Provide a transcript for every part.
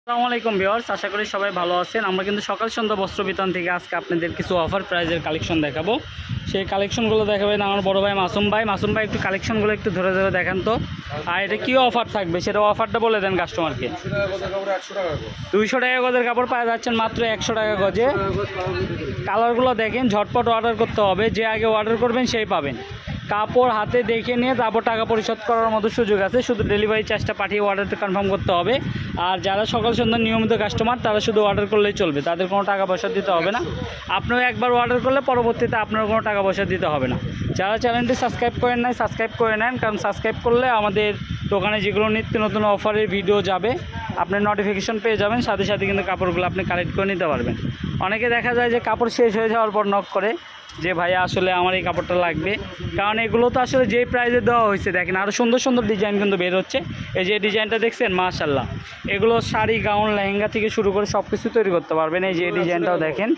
আসসালামু আলাইকুম ভিউয়ার্স, আশা করি সবাই ভালো আছেন। আমরা কিন্তু সকাল সন্ধ্যা বস্ত্র বিতান থেকে আজকে আপনাদের কিছু অফার প্রাইজের কালেকশন দেখাবো। সেই কালেকশনগুলো দেখাবেন আমার বড় ভাই মাসুম ভাই একটু কালেকশনগুলো একটু ধরে ধরে দেখান তো। আর এটা কী অফার থাকবে সেটা অফারটা বলে দেন কাস্টমারকে। 200 টাকা গজের কাপড় পাওয়া যাচ্ছেন মাত্র 100 টাকা গজে। কালারগুলো দেখেন, ঝটপট অর্ডার করতে হবে, যে আগে অর্ডার করবেন সেই পাবেন। কাপড় হাতে দেখে নিয়ে তারপর টাকা পরিশোধ করার মতো সুযোগ আছে, শুধু ডেলিভারি চার্জটা পাঠিয়ে অর্ডারটা কনফার্ম করতে হবে। আর যারা সকাল সন্ধ্যা নিয়মিত কাস্টমার তারা শুধু অর্ডার করলেই চলবে, তাদের কোনো টাকা পয়সা দিতে হবে না। আপনিও একবার অর্ডার করলে পরবর্তীতে আপনার কোনো টাকা পয়সা দিতে হবে না। যারা চ্যানেলটি সাবস্ক্রাইব করেন নাই সাবস্ক্রাইব করে নেন, কারণ সাবস্ক্রাইব করলে আমাদের দোকানে যেগুলো নিত্য নতুন অফারের ভিডিও যাবে আপনার নোটিফিকেশন পেয়ে যাবেন, সাথে সাথে কিন্তু কাপড়গুলো আপনি কালেক্ট করে নিতে পারবেন। অনেকে দেখা যায় যে কাপড় শেষ হয়ে যাওয়ার পর নক করে যে ভাইয়া আসলে আমার এই কাপড়টা লাগবে, কারণ এগুলো তো আসলে যেই প্রাইসে দেওয়া হয়েছে দেখেন আরও সুন্দর সুন্দর ডিজাইন কিন্তু বের হচ্ছে। এই যে ডিজাইনটা দেখছেন মাশাল্লাহ, এগুলো শাড়ি গাউন লেহেঙ্গা থেকে শুরু করে সব কিছু তৈরি করতে পারবেন। এই যে ডিজাইনটাও দেখেন,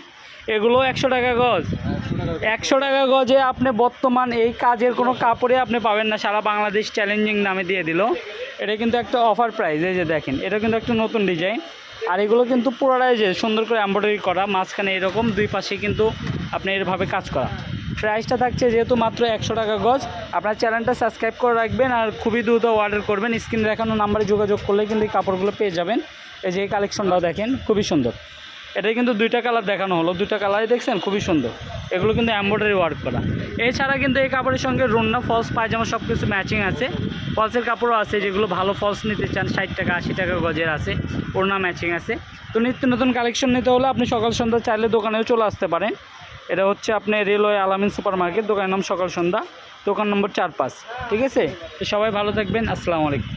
এগুলো 100 টাকা গজ। 100 টাকা গজে আপনি বর্তমান এই কাজের কোনো কাপড়ে আপনি পাবেন না, সারা বাংলাদেশ চ্যালেঞ্জিং নামে দিয়ে দিল। এটা কিন্তু একটা অফার প্রাইস। এই যে দেখেন, এটা কিন্তু একটা নতুন ডিজাইন। আর এগুলো কিন্তু পুরোটাই যে সুন্দর করে এমব্রয়ডারি করা, মাঝখানে এরকম দুই পাশে কিন্তু আপনি এরভাবে কাজ করা। প্রাইসটা থাকছে যেহেতু মাত্র 100 টাকা গজ। আপনার চ্যানেলটা সাবস্ক্রাইব করে রাখবেন আর খুবই দ্রুত অর্ডার করবেন। স্ক্রিনে দেখানো নাম্বারে যোগাযোগ করলে কিন্তু এই কাপড়গুলো পেয়ে যাবেন। এই যে এই কালেকশনটাও দেখেন, খুবই সুন্দর। এটাই কিন্তু দুইটা কালার দেখানো হলো, দুইটা কালারই দেখছেন খুবই সুন্দর। এগুলো কিন্তু এমব্রয়ডারি ওয়ার্ক করা। এছাড়া কিন্তু এই কাপড়ের সঙ্গে রুন্না ফলস পায়জামা সব কিছু ম্যাচিং আছে। ফলসের কাপড়ও আছে, যেগুলো ভালো ফলস নিতে চান 60 টাকা 80 টাকা গজের আছে, ওড়না ম্যাচিং আছে। তো নিত্য নতুন কালেকশন নিতে হলে আপনি সকাল সন্ধ্যা চাইলে দোকানেও চলে আসতে পারেন। এটা হচ্ছে আপনি রেলওয়ে আলামিন সুপার মার্কেট, দোকানের নাম সকাল সন্ধ্যা, দোকান নম্বর 4-5। ঠিক আছে, তো সবাই ভালো থাকবেন। আসসালামু আলাইকুম।